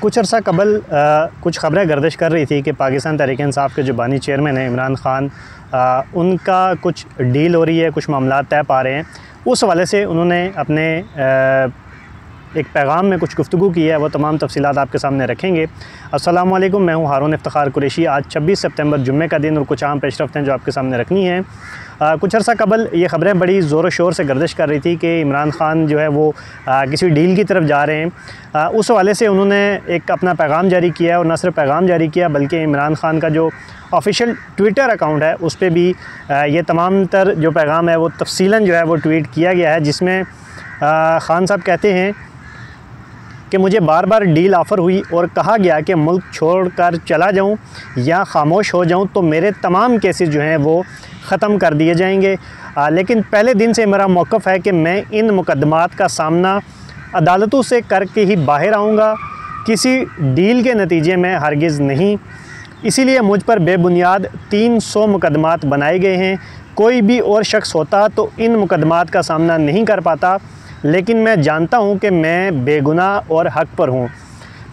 कुछ अर्सा कबल कुछ ख़बरें गर्दिश कर रही थी कि पाकिस्तान तहरीक इंसाफ के जो बानी चेयरमैन हैं इमरान ख़ान, उनका कुछ डील हो रही है, कुछ मामला तय पा रहे हैं। उस हवाले से उन्होंने अपने एक पैगाम में कुछ गुफ्तगू की है, वो तमाम तफसीलात आपके सामने रखेंगे। अस्सलामु अलैकुम, मैं हूँ हारून इफ्तिखार कुरैशी। आज 26 सितंबर जुम्मे का दिन और कुछ आम पेशरफ्त हैं जो आपके सामने रखनी है। कुछ अर्सा कबल ये ख़बरें बड़ी ज़ोर शोर से गर्दिश कर रही थी कि इमरान ख़ान जो है वो किसी डील की तरफ जा रहे हैं। उस हवाले से उन्होंने एक अपना पैगाम जारी किया और न सिर्फ पैगाम जारी किया बल्कि इमरान ख़ान का जो ऑफ़िशियल ट्विटर अकाउंट है उस पर भी ये तमाम तर जो पैगाम है वो तफसीलन जो है वो ट्वीट किया गया है, जिसमें ख़ान साहब कहते हैं कि मुझे बार बार डील ऑफ़र हुई और कहा गया कि मुल्क छोड़कर चला जाऊं या ख़ामोश हो जाऊं तो मेरे तमाम केसेस जो हैं वो ख़त्म कर दिए जाएंगे। लेकिन पहले दिन से मेरा मौक़िफ़ है कि मैं इन मुकदमात का सामना अदालतों से करके ही बाहर आऊँगा, किसी डील के नतीजे में हरगिज़ नहीं। इसीलिए मुझ पर बेबुनियाद 300 मुकदमात बनाए गए हैं। कोई भी और शख्स होता तो इन मुकदमात का सामना नहीं कर पाता, लेकिन मैं जानता हूं कि मैं बेगुनाह और हक़ पर हूं।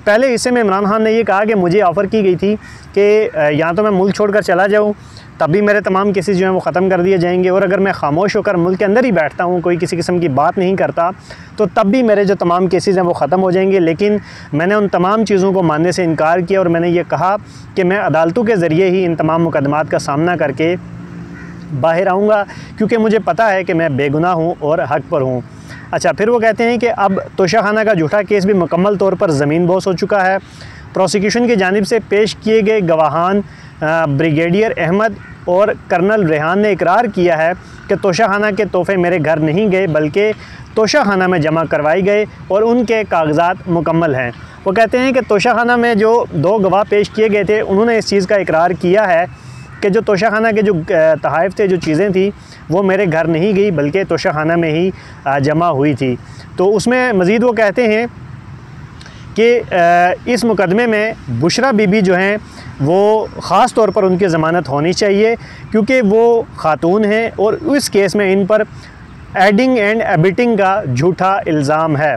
पहले हिस्से में इमरान ख़ान ने ये कहा कि मुझे ऑफ़र की गई थी कि या तो मैं मुल्क छोड़कर चला जाऊं, तब भी मेरे तमाम केसेस जो हैं वो ख़त्म कर दिए जाएंगे, और अगर मैं ख़ामोश होकर मुल्क के अंदर ही बैठता हूं, कोई किसी किस्म की बात नहीं करता, तो तब भी मेरे जो तमाम केसेस हैं वो ख़त्म हो जाएंगे। लेकिन मैंने उन तमाम चीज़ों को मानने से इनकार किया और मैंने ये कहा कि मैं अदालतों के ज़रिए ही इन तमाम मुकदमात का सामना करके बाहर आऊँगा, क्योंकि मुझे पता है कि मैं बेगुनाह हूँ और हक़ पर हूँ। अच्छा, फिर वो कहते हैं कि अब तोशाखाना का झूठा केस भी मुकम्मल तौर पर ज़मीन बोस हो चुका है। प्रोसिक्यूशन की जानिब से पेश किए गए गवाहान ब्रिगेडियर अहमद और कर्नल रेहान ने इकरार किया है कि तोशाखाना के तोहफ़े मेरे घर नहीं गए बल्कि तोशाखाना में जमा करवाए गए और उनके कागजात मुकम्मल हैं। वो कहते हैं कि तोशाखाना में जो 2 गवाह पेश किए गए थे उन्होंने इस चीज़ का इकरार किया है कि जो तोशाखाना के जो तहाइफ थे, जो चीज़ें थी, वो मेरे घर नहीं गई बल्कि तोशाखाना में ही जमा हुई थी। तो उसमें मज़ीद वो कहते हैं कि इस मुकदमे में बुशरा बीबी जो हैं वो ख़ास तौर पर उनकी ज़मानत होनी चाहिए, क्योंकि वो ख़ातून हैं और इस केस में इन पर एडिंग एंड एबिटिंग का झूठा इल्ज़ाम है।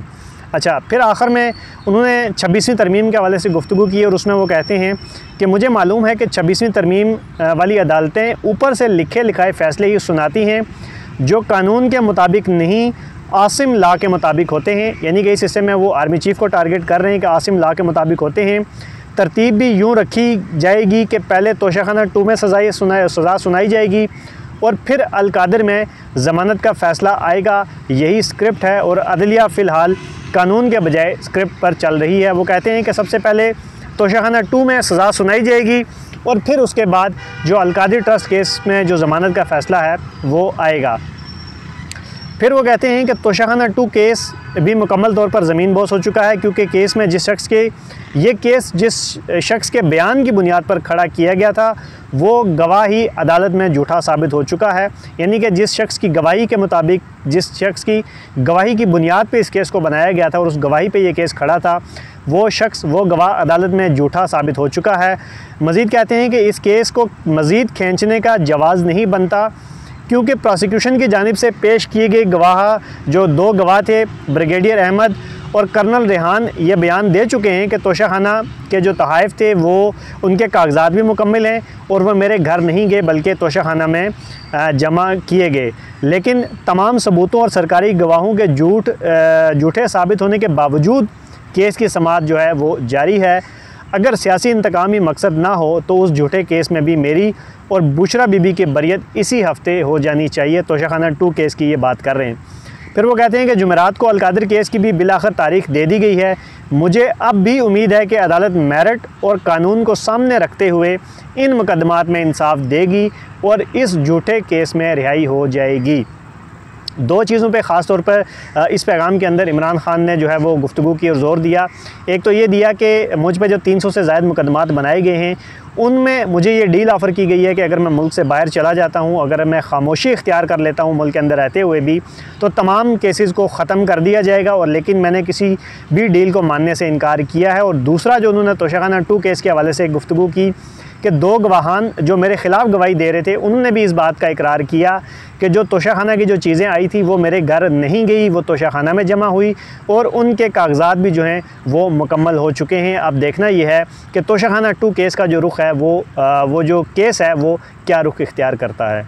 अच्छा, फिर आखिर में उन्होंने 26वीं तरमीम के हवाले से गुफ्तगू की और उसमें वो कहते हैं कि मुझे मालूम है कि 26वीं तरमीम वाली अदालतें ऊपर से लिखे लिखाए फ़ैसले ही सुनाती हैं जो कानून के मुताबिक नहीं, आसिम लॉ के मुताबिक होते हैं। यानी कि इस हिस्से में वो आर्मी चीफ़ को टारगेट कर रहे हैं कि आसिम लॉ के मुताबिक होते हैं। तरतीब भी यूँ रखी जाएगी कि पहले तोशाखाना 2 में सज़ा सुनाई जाएगी और फिर अलकादिर में ज़मानत का फ़ैसला आएगा। यही स्क्रिप्ट है और अदलिया फ़िलहाल कानून के बजाय स्क्रिप्ट पर चल रही है। वो कहते हैं कि सबसे पहले तोशाखाना 2 में सज़ा सुनाई जाएगी और फिर उसके बाद जो अलकादिर ट्रस्ट केस में जो ज़मानत का फ़ैसला है वो आएगा। फिर वो कहते हैं कि तोशाखाना 2 केस भी मुकम्मल तौर पर ज़मीन बोस हो चुका है, क्योंकि केस में जिस शख्स के बयान की बुनियाद पर खड़ा किया गया था वो गवाह ही अदालत में झूठा साबित हो चुका है। यानी कि जिस शख्स की गवाही के मुताबिक, जिस शख्स की गवाही की बुनियाद पे इस केस को बनाया गया था और उस गवाही पे ये केस खड़ा था, वो गवाह अदालत में झूठा साबित हो चुका है। मज़ीद कहते हैं कि इस केस को मज़ीद खींचने का जवाज़ नहीं बनता, क्योंकि प्रोसिक्यूशन की जानिब से पेश किए गए गवाह जो 2 गवाह थे, ब्रिगेडियर अहमद और कर्नल रेहान, ये बयान दे चुके हैं कि तोशाखाना के जो तहाइफ थे वो उनके कागजात भी मुकम्मल हैं और वह मेरे घर नहीं गए बल्कि तोशाखाना में जमा किए गए। लेकिन तमाम सबूतों और सरकारी गवाहों के झूठे साबित होने के बावजूद केस की समाअत जो है वो जारी है। अगर सियासी इंतकामी मकसद ना हो तो उस झूठे केस में भी मेरी और बुशरा बीबी की बरियत इसी हफ्ते हो जानी चाहिए। तोशाखाना 2 केस की ये बात कर रहे हैं। फिर वो कहते हैं कि जुमेरात को अलकादिर केस की भी बिलाखिर तारीख दे दी गई है। मुझे अब भी उम्मीद है कि अदालत मेरिट और कानून को सामने रखते हुए इन मुकदमात में इंसाफ देगी और इस झूठे केस में रिहाई हो जाएगी। 2 चीज़ों पे ख़ास तौर पर इस पैगाम के अंदर इमरान ख़ान ने जो है वो गुफ्तगू की और ज़ोर दिया। एक तो ये दिया कि मुझ पे जो 300 से ज़ायद मुकदमात बनाए गए हैं उनमें मुझे ये डील ऑफ़र की गई है कि अगर मैं मुल्क से बाहर चला जाता हूँ, अगर मैं खामोशी इख्तियार कर लेता हूँ मुल्क के अंदर रहते हुए भी, तो तमाम केसेस को ख़त्म कर दिया जाएगा। और लेकिन मैंने किसी भी डील को मानने से इनकार किया है। और दूसरा जो उन्होंने तोशाखाना 2 केस के हवाले से गुफ्तगू की कि 2 गवाहान जो मेरे ख़िलाफ़ गवाही दे रहे थे उन्होंने भी इस बात का इकरार किया कि जो तोशाखाना की जो चीज़ें आई थी वो मेरे घर नहीं गई, वो तोशाखाना में जमा हुई और उनके कागज़ात भी जो हैं वो मुकम्मल हो चुके हैं। अब देखना यह है कि तोशाखाना 2 केस का जो रुख है वो जो केस है वो क्या रुख इख्तियार करता है।